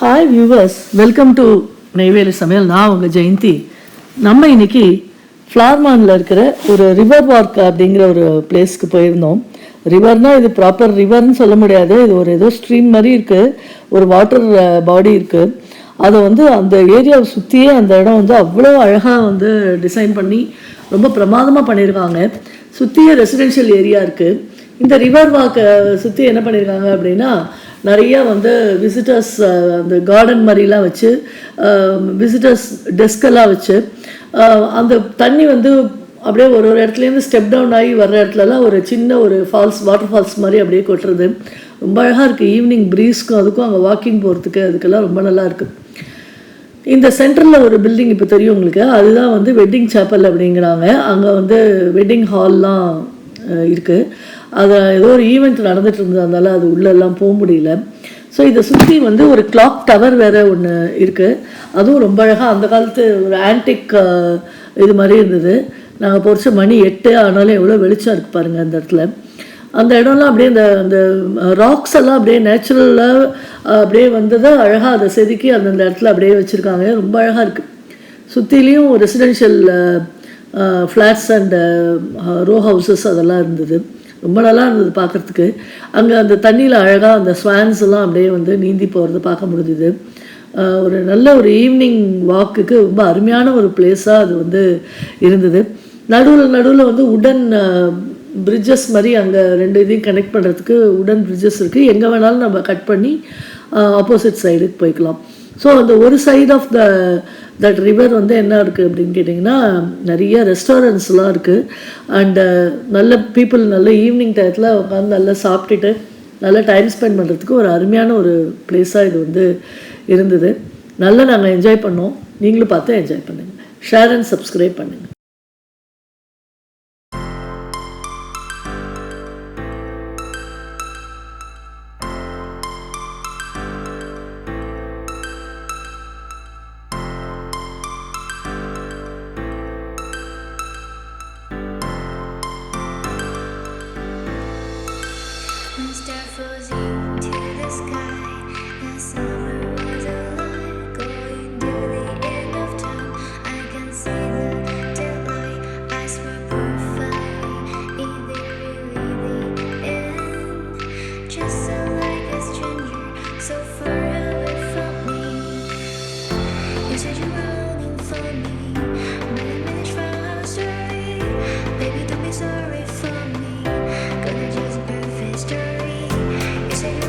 Hi viewers, welcome to Neyveli சமையல். நான் உங்கள் ஜெயந்தி. நம்ம இன்னைக்கு ஃப்ளார்மானில் இருக்கிற ஒரு ரிவர் வாக் அப்படிங்கிற ஒரு பிளேஸ்க்கு போயிருந்தோம். ரிவர்னால் இது ப்ராப்பர் ரிவர்னு சொல்ல முடியாது, இது ஒரு ஏதோ ஸ்ட்ரீம் மாதிரி இருக்குது, ஒரு வாட்டர் பாடி இருக்குது. அதை வந்து அந்த ஏரியாவை சுற்றியே அந்த இடம் வந்து அவ்வளோ அழகாக டிசைன் பண்ணி ரொம்ப பிரமாதமாக பண்ணியிருக்காங்க. சுற்றியே ரெசிடென்ஷியல் ஏரியா இருக்குது. இந்த ரிவர் வாக்கை சுற்றி என்ன பண்ணியிருக்காங்க அப்படின்னா, நிறையா விசிட்டர்ஸ் அந்த கார்டன் மாதிரிலாம் வச்சு, விசிட்டர்ஸ் டெஸ்கெல்லாம் வச்சு, அந்த தண்ணி அப்படியே ஒரு இடத்துலேருந்து ஸ்டெப் டவுன் ஆகி வர்ற இடத்துலலாம் ஒரு சின்ன ஒரு ஃபால்ஸ், வாட்டர் ஃபால்ஸ் மாதிரி அப்படியே கொட்டுறது ரொம்ப அழகாக இருக்குது. ஈவினிங் ப்ரீஸ்க்கும் அதுக்கும் அங்கே வாக்கிங் போகிறதுக்கு அதுக்கெல்லாம் ரொம்ப நல்லா இருக்குது. இந்த சென்டரில் ஒரு பில்டிங் இப்போ தெரியும் உங்களுக்கு, அதுதான் வெட்டிங் சேப்பல் அப்படிங்கிறாங்க. அங்கே வெட்டிங் ஹால்லாம் இருக்குது. அதை ஏதோ ஒரு ஈவெண்ட் நடந்துகிட்டு இருந்ததுனால அது உள்ளெல்லாம் போக முடியல. ஸோ இதை சுற்றி ஒரு கிளாக் டவர் வேறு ஒன்று இருக்குது. அதுவும் ரொம்ப அழகாக அந்த காலத்து ஒரு ஆன்டிக் இது மாதிரி இருந்தது. நாங்கள் பொறிச்ச மணி 8 ஆனாலும் எவ்வளோ வெளிச்சம் இருக்குது பாருங்கள் அந்த இடத்துல. அந்த இடம்லாம் அப்படியே அந்த ராக்ஸ் எல்லாம் அப்படியே நேச்சுரலாக அப்படியே தான் அழகாக அதை செதுக்கி அந்தந்த இடத்துல அப்படியே வச்சுருக்காங்க. ரொம்ப அழகாக இருக்குது. சுற்றிலையும் residential flats and row houses அதெல்லாம் இருந்தது. ரொம்ப நல்லா இருந்தது பார்க்குறதுக்கு. அங்கே அந்த தண்ணியில் அழகாக அந்த ஸ்வான்ஸ் எல்லாம் அப்படியே நீந்தி போகிறது பார்க்க முடிஞ்சுது. ஒரு நல்ல ஒரு ஈவினிங் வாக்குக்கு ரொம்ப அருமையான ஒரு பிளேஸாக அது இருந்தது. நடுவில் உடன் பிரிட்ஜஸ் மாதிரி அங்கே ரெண்டு இதையும் கனெக்ட் பண்ணுறதுக்கு உடன் பிரிட்ஜஸ் இருக்குது. எங்கே வேணாலும் நம்ம கட் பண்ணி ஆப்போசிட் சைடுக்கு போய்க்கலாம். ஸோ அந்த ஒரு சைட் ஆஃப் தட் ரிவர் என்ன இருக்குது அப்படின்னு கேட்டிங்கன்னா, நிறைய ரெஸ்டாரண்ட்ஸ்லாம் இருக்குது. அண்டு நல்ல பீப்புள் நல்ல ஈவினிங் டயத்தில் உட்காந்து நல்லா சாப்பிட்டுட்டு நல்லா டைம் ஸ்பெண்ட் பண்ணுறதுக்கு ஒரு அருமையான ஒரு பிளேஸாக இது இருந்தது. நல்லா நாங்கள் என்ஜாய் பண்ணோம். நீங்களும் பார்த்து என்ஜாய் பண்ணுங்கள். ஷேர் அண்ட் சப்ஸ்கிரைப் பண்ணுங்கள். Star floating to the sky. The summer was alive, going to the end of time. I can see the daylight. Eyes were perfect. Is it really the end? Just so like a stranger, so far away from me. You said you were longing for me, but I managed from our story. Baby, don't be sorry for me, 'cause it's just a perfect story. You say you're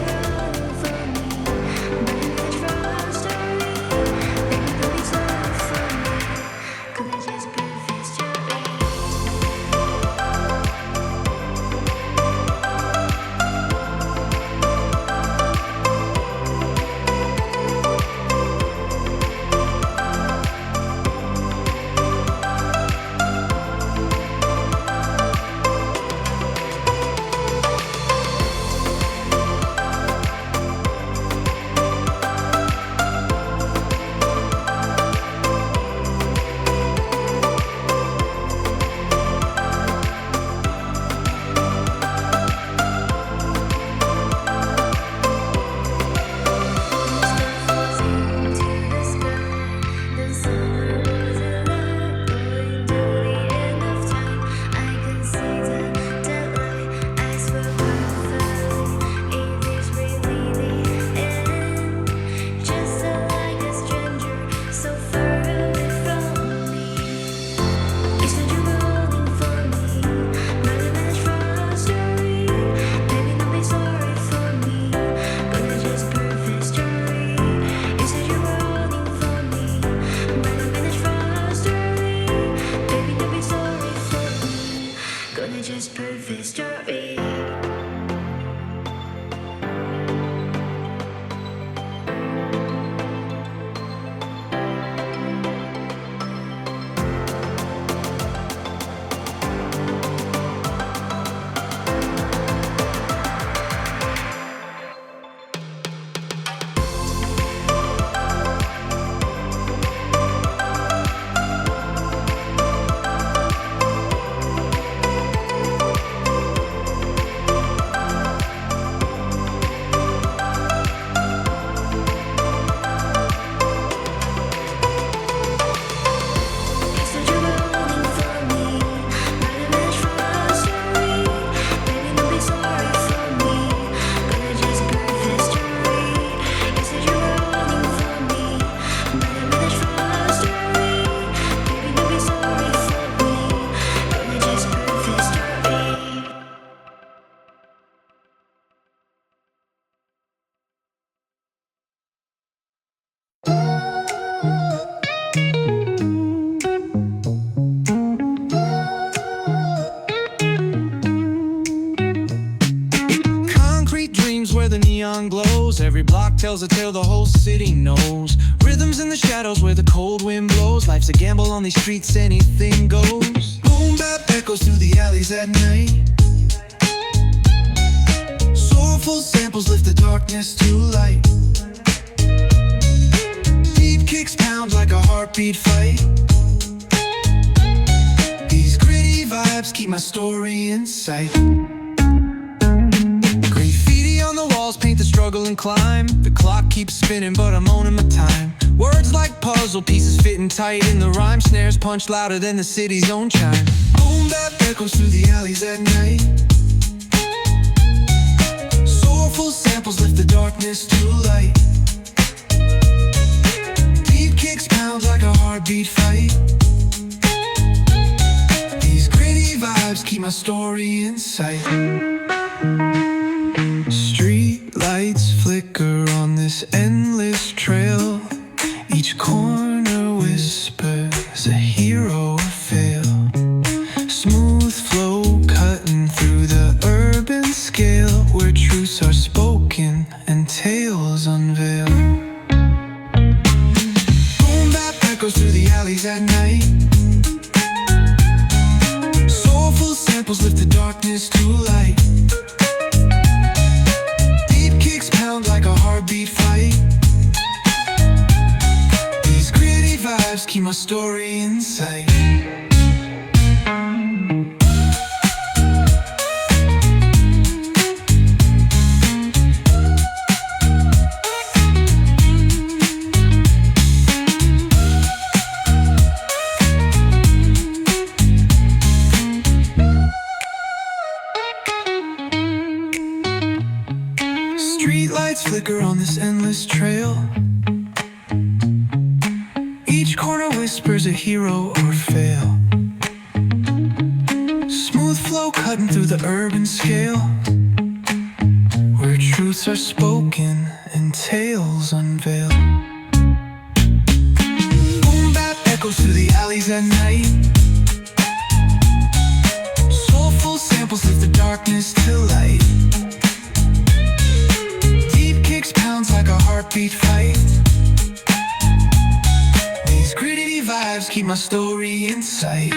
clock tells a tale the whole city knows. Rhythms in the shadows where the cold wind blows. Life's a gamble on these streets, anything goes. Boom bap echoes through the alleys at night. Soulful samples lift the darkness to light. Deep kicks pound like a heartbeat fight. These gritty vibes keep my story in sight. Graffiti on the walls paint the struggle and climb. The clock keeps spinning but I'm owning my time. Words like puzzle pieces fitting tight in the rhyme. Snares punch louder than the city's own chime. Boom bap echoes through the alleys at night. Soulful samples lift the darkness to light. Deep kicks pound like a heartbeat fight. These gritty vibes keep my story in sight. Street lights flicker on this endless trail. Each corner whispers a hero fail. Smooth flow cutting through the urban scale, where truths are spoken and tales unveil. Boom bap echoes through the alleys at night. Soulful samples lift the darkness to light. Deep kicks pound like a heartbeat fight. These gritty vibes keep my story in sight. Streetlights flicker on this endless trail. Each corner whispers a hero or fail. Smooth flow cutting through the urban scale, where truths are spoken and tales unveil. Boom bap echoes through the alleys at night. Soulful samples lift the darkness to light. Pounds like a heartbeat fight. These gritty vibes keep my story in sight.